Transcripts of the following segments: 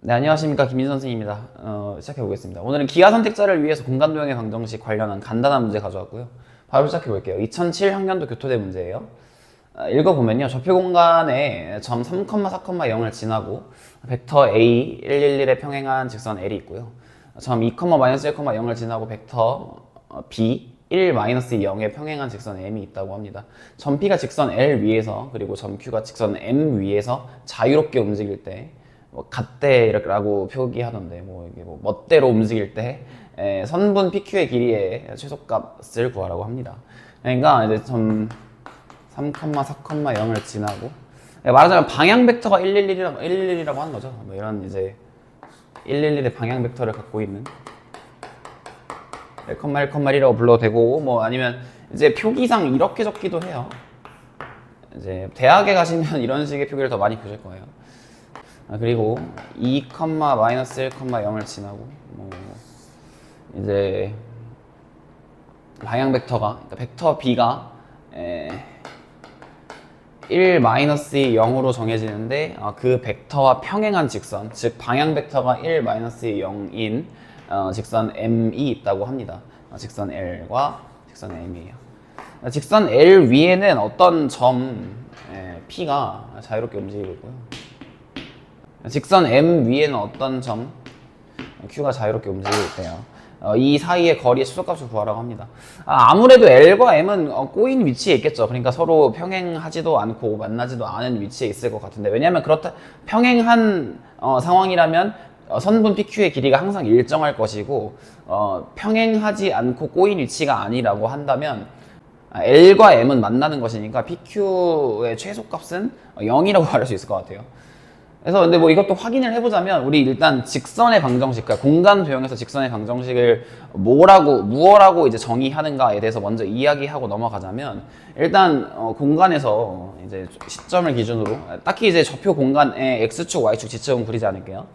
네, 안녕하십니까. 김민선 선생님입니다. 시작해보겠습니다. 오늘은 기하 선택자를 위해서 공간 도형의 방정식 관련한 간단한 문제 가져왔고요. 바로 시작해볼게요. 2007 학년도 교토대 문제예요. 읽어보면요. 좌표 공간에 점 3,4,0을 지나고 벡터 A 111에 평행한 직선 L이 있고요. 점 2,-1,0을 지나고 벡터 B 1-0에 평행한 직선 M이 있다고 합니다. 점 P가 직선 L 위에서 그리고 점 Q가 직선 M 위에서 자유롭게 움직일 때 갓대라고 표기하던데 이게 멋대로 움직일 때 선분 PQ의 길이의 최소값을 구하라고 합니다. 그러니까 이제 점 3,4,0을 지나고 말하자면 방향 벡터가 111이라고 하는 거죠. 이런 이제 111의 방향 벡터를 갖고 있는 1,1,1이라고 불러도 되고 아니면 이제 표기상 이렇게 적기도 해요. 이제 대학에 가시면 이런 식의 표기를 더 많이 보실 거예요. 그리고 2,-1,0을 지나고 이제 방향 벡터가 그러니까 벡터 B가 1-0으로 정해지는데 그 벡터와 평행한 직선, 즉 방향 벡터가 1-0인 직선 M이 있다고 합니다. 직선 L과 직선 M이에요. 직선 L 위에는 어떤 점 P가 자유롭게 움직이고 있고요. 직선 M 위에는 어떤 점 Q가 자유롭게 움직이고 있대요. 이 사이의 거리의 최소값을 구하라고 합니다. 아무래도 L과 M은 꼬인 위치에 있겠죠. 그러니까 서로 평행하지도 않고 만나지도 않은 위치에 있을 것 같은데, 왜냐하면 그렇다 평행한 상황이라면 선분 PQ의 길이가 항상 일정할 것이고 평행하지 않고 꼬인 위치가 아니라고 한다면 L과 M은 만나는 것이니까 PQ의 최소값은 0이라고 말할 수 있을 것 같아요. 그래서 근데 이것도 확인을 해보자면 우리 일단 직선의 방정식, 그러니까 공간 도형에서 직선의 방정식을 무엇라고 이제 정의하는가에 대해서 먼저 이야기하고 넘어가자면, 일단 공간에서 이제 시점을 기준으로 딱히 이제 좌표 공간에 x축, y축, z축은 그리지 않을게요.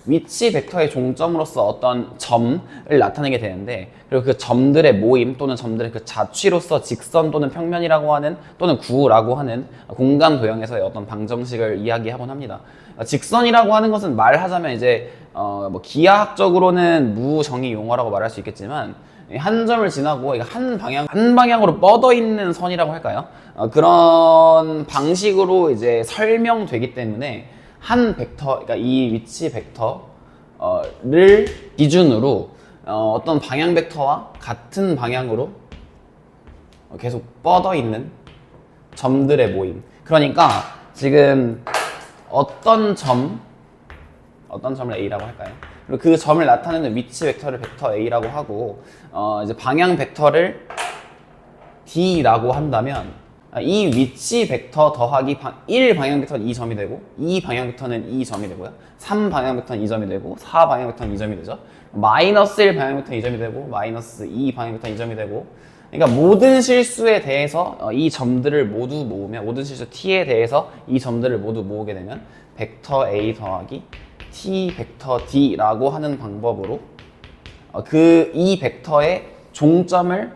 위치 벡터의 종점으로서 어떤 점을 나타내게 되는데, 그리고 그 점들의 모임 또는 점들의 그 자취로서 직선 또는 평면이라고 하는 또는 구라고 하는 공간 도형에서의 어떤 방정식을 이야기하곤 합니다. 직선이라고 하는 것은 말하자면 이제 기하학적으로는 무정의 용어라고 말할 수 있겠지만, 한 점을 지나고 한 방향으로 뻗어 있는 선이라고 할까요? 그런 방식으로 이제 설명되기 때문에 한 벡터, 그러니까 이 위치 벡터를 기준으로 어떤 방향 벡터와 같은 방향으로 계속 뻗어 있는 점들의 모임. 그러니까 지금 어떤 점을 A라고 할까요? 그리고 그 점을 나타내는 위치 벡터를 벡터 A라고 하고, 이제 방향 벡터를 D라고 한다면, 이 위치 벡터 더하기 1 방향 벡터는 2점이 되고, 2 방향 벡터는 2점이 되고요. 3 방향 벡터는 2점이 되고, 4 방향 벡터는 2점이 되죠. 마이너스 1 방향 벡터는 2점이 되고, 마이너스 2 방향 벡터는 2점이 되고, 그러니까 모든 실수에 대해서 이 점들을 모두 모으면, 모든 실수 T에 대해서 이 점들을 모두 모으게 되면 벡터 A 더하기 T 벡터 D라고 하는 방법으로 이 벡터의 종점을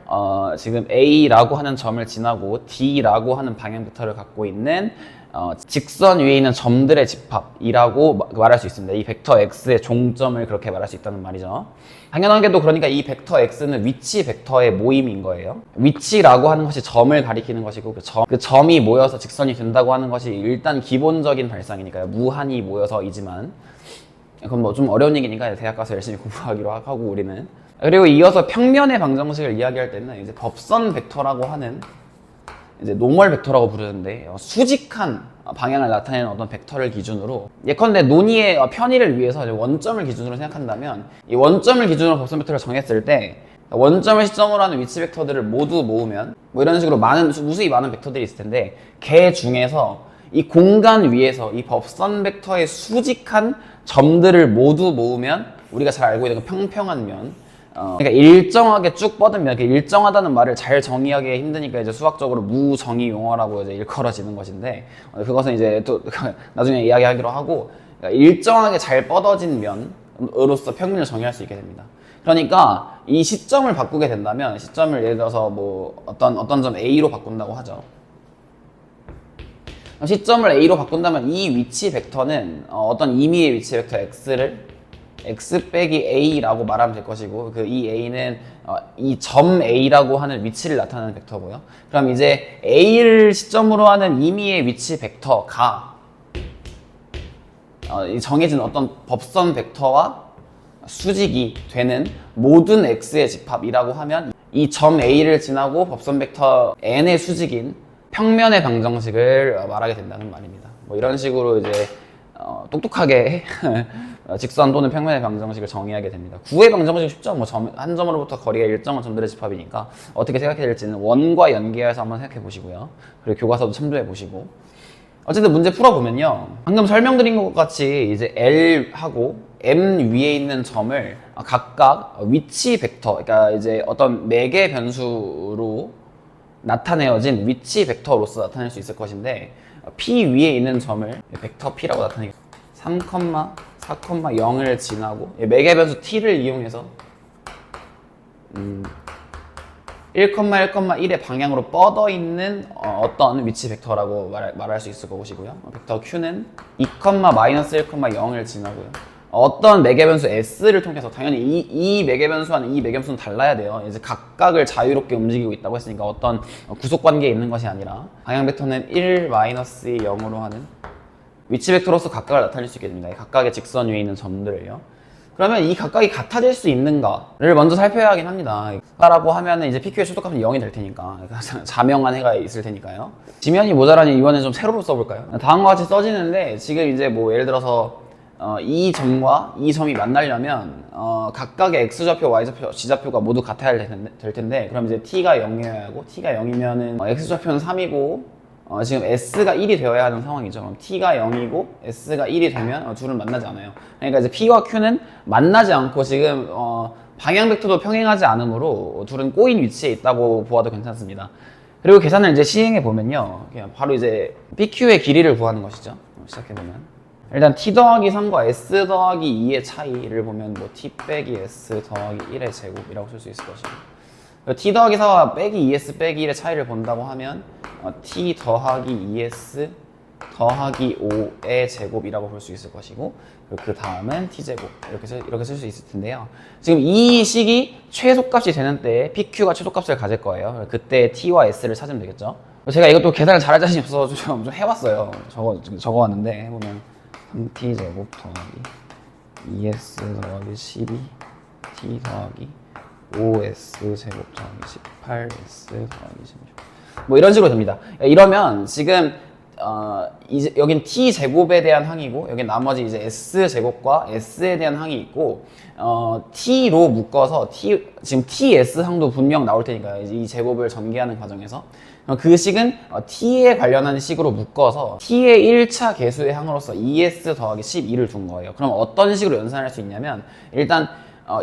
지금 A라고 하는 점을 지나고 D라고 하는 방향 벡터를 갖고 있는 직선 위에 있는 점들의 집합이라고 말할 수 있습니다. 이 벡터 X의 종점을 그렇게 말할 수 있다는 말이죠. 당연하게도 그러니까 이 벡터 X는 위치 벡터의 모임인 거예요. 위치라고 하는 것이 점을 가리키는 것이고, 그 점이 모여서 직선이 된다고 하는 것이 일단 기본적인 발상이니까요. 무한히 모여서이지만, 그건 좀 어려운 얘기니까 대학 가서 열심히 공부하기로 하고 우리는. 그리고 이어서 평면의 방정식을 이야기할 때는 이제 법선 벡터라고 하는 이제 노멀 벡터라고 부르는데, 수직한 방향을 나타내는 어떤 벡터를 기준으로, 예컨대 논의의 편의를 위해서 원점을 기준으로 생각한다면, 이 원점을 기준으로 법선 벡터를 정했을 때 원점을 시점으로 하는 위치 벡터들을 모두 모으면 이런 식으로 무수히 많은 벡터들이 있을 텐데, 걔 중에서 이 공간 위에서 이 법선 벡터의 수직한 점들을 모두 모으면 우리가 잘 알고 있는 평평한 면, 그러니까 일정하게 쭉 뻗은 면, 일정하다는 말을 잘 정의하기 힘드니까 이제 수학적으로 무정의 용어라고 이제 일컬어지는 것인데, 그것은 이제 또 나중에 이야기하기로 하고, 그러니까 일정하게 잘 뻗어진 면으로서 평면을 정의할 수 있게 됩니다. 그러니까 이 시점을 바꾸게 된다면, 시점을 예를 들어서 어떤 점 A로 바꾼다고 하죠. 시점을 a로 바꾼다면 이 위치 벡터는 어떤 임의의 위치 벡터 x를 x 빼기 a라고 말하면 될 것이고, 그 이 a는 이 점 a라고 하는 위치를 나타내는 벡터고요. 그럼 이제 a를 시점으로 하는 임의의 위치 벡터가 정해진 어떤 법선 벡터와 수직이 되는 모든 x의 집합이라고 하면 이 점 a를 지나고 법선 벡터 n의 수직인 평면의 방정식을 말하게 된다는 말입니다. 뭐 이런 식으로 이제 똑똑하게 직선 또는 평면의 방정식을 정의하게 됩니다. 구의 방정식이 쉽죠. 뭐 한 점으로부터 거리가 일정한 점들의 집합이니까 어떻게 생각해야 될지는 원과 연계해서 한번 생각해 보시고요. 그리고 교과서도 참조해 보시고. 어쨌든 문제 풀어보면요. 방금 설명드린 것 같이 이제 L하고 M 위에 있는 점을 각각 위치 벡터, 그러니까 이제 어떤 매개 변수로 나타내어진 위치 벡터로서 나타낼 수 있을 것인데, P 위에 있는 점을 벡터 P라고 나타내겠습니다. 3, 4, 0을 지나고 매개 변수 T를 이용해서 1, 1,의 방향으로 뻗어 있는 어떤 위치 벡터라고 말할 수 있을 것이고요. 벡터 Q는 2, -1, 0을 지나고요. 어떤 매개 변수 S를 통해서, 당연히 이 매개 변수와는 이 매개 변수는 달라야 돼요. 이제 각각을 자유롭게 움직이고 있다고 했으니까 어떤 구속 관계에 있는 것이 아니라 방향 벡터는 1, -0으로 하는 위치 벡터로서 각각을 나타낼 수 있게 됩니다. 각각의 직선 위에 있는 점들을요. 그러면 이 각각이 같아질 수 있는가를 먼저 살펴야 하긴 합니다. 라고 하면은 이제 PQ의 최소값은 0이 될 테니까, 자명한 해가 있을 테니까요. 지면이 모자라니 이번엔 좀 세로로 써볼까요? 다음과 같이 써지는데, 지금 이제 뭐 예를 들어서 이 점과 이 점이 만나려면 각각의 x좌표, y좌표, z좌표가 모두 같아야 될 텐데, 그럼 이제 t가 0이어야 하고, t가 0이면은 x좌표는 3이고 지금 s가 1이 되어야 하는 상황이죠. 그럼 t가 0이고 s가 1이 되면 둘은 만나지 않아요. 그러니까 이제 p와 q는 만나지 않고 지금 방향 벡터도 평행하지 않으므로 둘은 꼬인 위치에 있다고 보아도 괜찮습니다. 그리고 계산을 이제 시행해 보면요, 그냥 바로 이제 pq의 길이를 구하는 것이죠. 시작해 보면 일단 t 더하기 3과 s 더하기 2의 차이를 보면 뭐 t 빼기 s 더하기 1의 제곱이라고 쓸 수 있을 것이고, t 더하기 4와 빼기 2s 빼기 1의 차이를 본다고 하면 t 더하기 2s 더하기 5의 제곱이라고 볼 수 있을 것이고, 그리고 그 다음은 t제곱 이렇게 쓸 수 있을 텐데요. 지금 이 식이 최소값이 되는 때에 pq가 최소값을 가질 거예요. 그때 t와 s를 찾으면 되겠죠. 제가 이것도 계산을 잘할 자신이 없어서 좀 해봤어요. 적어왔는데 해보면 3t제곱 더하기 2s 더하기 12 t 더하기 5s 제곱 더하기 18s 더하기 16 뭐 이런 식으로 됩니다. 이러면 지금 이제 여긴 t 제곱에 대한 항이고, 여긴 나머지 이제 s 제곱과 s에 대한 항이 있고, t로 묶어서 지금 ts 항도 분명 나올 테니까요. 이 제곱을 전개하는 과정에서 그 식은 t에 관련한 식으로 묶어서 t의 1차 계수의 항으로서 2s 더하기 12를 둔 거예요. 그럼 어떤 식으로 연산할 수 있냐면, 일단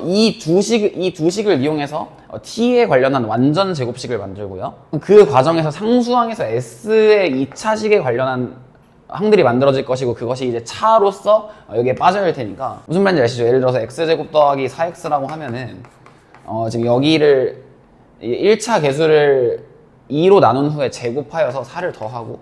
이 두 식을 이용해서 t에 관련한 완전 제곱식을 만들고요. 그 과정에서 상수항에서 s의 2차식에 관련한 항들이 만들어질 것이고, 그것이 이제 차로서 여기에 빠져야 할 테니까, 무슨 말인지 아시죠? 예를 들어서 x제곱 더하기 4x라고 하면은 지금 여기를 1차 계수를 2로 나눈 후에 제곱하여서 4를 더하고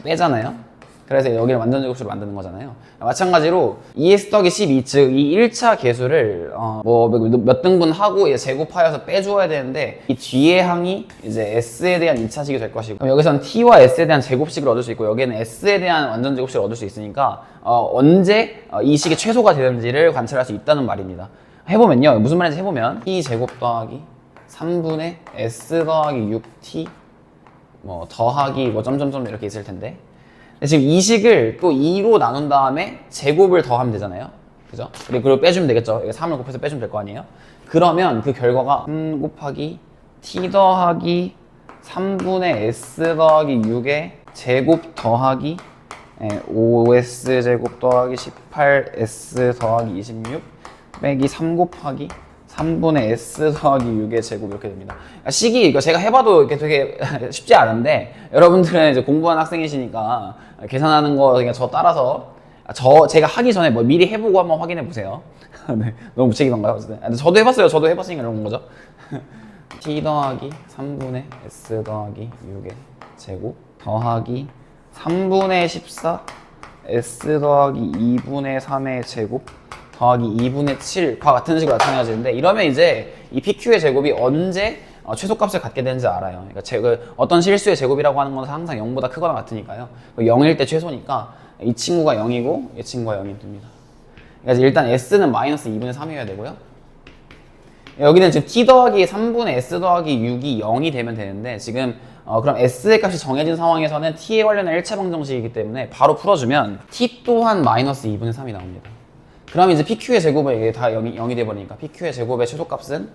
빼잖아요. 그래서 여기를 완전 제곱식으로 만드는 거잖아요. 마찬가지로 2s 더하기 12, 즉 이 1차 계수를 뭐 몇 등분 하고 제곱하여서 빼주어야 되는데, 이 뒤에 항이 이제 s에 대한 2차식이 될 것이고, 그럼 여기서는 t와 s에 대한 제곱식을 얻을 수 있고, 여기에는 s에 대한 완전 제곱식을 얻을 수 있으니까 언제 이 식이 최소가 되는지를 관찰할 수 있다는 말입니다. 해보면요, 무슨 말인지 해보면 t 제곱 더하기 3분의 s 더하기 6t 뭐 더하기 뭐 점점점 이렇게 있을 텐데, 지금 이 식을 또 2로 나눈 다음에 제곱을 더하면 되잖아요. 그죠? 그리고 빼주면 되겠죠. 3을 곱해서 빼주면 될 거 아니에요? 그러면 그 결과가 3 곱하기 t 더하기 3분의 s 더하기 6의 제곱 더하기 5s 제곱 더하기 18s 더하기 26 빼기 3 곱하기 3분의 s 더하기 6의 제곱 이렇게 됩니다. 식이 이거 제가 해봐도 이렇게 되게 쉽지 않은데, 여러분들은 이제 공부한 학생이시니까 계산하는 거 그냥 저 따라서 제가 하기 전에 뭐 미리 해보고 한번 확인해 보세요. 네, 너무 무책임한가요? 저도 해봤어요. 저도 해봤으니까 이런 거죠. t 더하기 3분의 s 더하기 6의 제곱 더하기 3분의 14 s 더하기 2분의 3의 제곱 더하기 2분의 7과 같은 식으로 나타내지는데, 이러면 이제 이 PQ의 제곱이 언제 최소값을 갖게 되는지 알아요. 그러니까 어떤 실수의 제곱이라고 하는 건 항상 0보다 크거나 같으니까요. 0일 때 최소니까 이 친구가 0이고 이 친구가 0이 됩니다. 그러니까 일단 s는 마이너스 2분의 3이어야 되고요. 여기는 지금 t 더하기 3분의 s 더하기 6이 0이 되면 되는데, 지금 그럼 s의 값이 정해진 상황에서는 t에 관련한 1차 방정식이기 때문에 바로 풀어주면 t 또한 마이너스 2분의 3이 나옵니다. 그럼 이제 PQ의 제곱은 이게 다 0이 돼버리니까 PQ의 제곱의 최소값은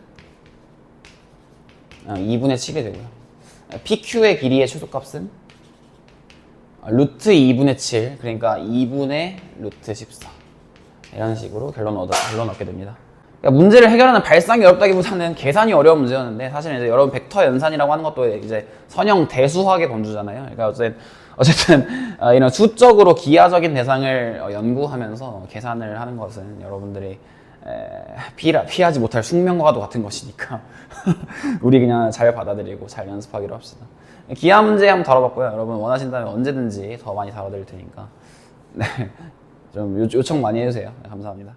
2분의 7이 되고요. PQ의 길이의 최소값은 루트 2분의 7, 그러니까 2분의 루트 14. 이런 식으로 결론 얻게 됩니다. 그러니까 문제를 해결하는 발상이 어렵다기보다는 계산이 어려운 문제였는데, 사실은 이제 여러분 벡터 연산이라고 하는 것도 이제 선형 대수학의 범주잖아요. 그러니까 어쨌든 이런 수적으로 기하적인 대상을 연구하면서 계산을 하는 것은 여러분들이 피하지 못할 숙명과도 같은 것이니까 우리 그냥 잘 받아들이고 잘 연습하기로 합시다. 기하 문제 한번 다뤄봤고요. 여러분 원하신다면 언제든지 더 많이 다뤄드릴 테니까 네, 좀 요청 많이 해주세요. 네, 감사합니다.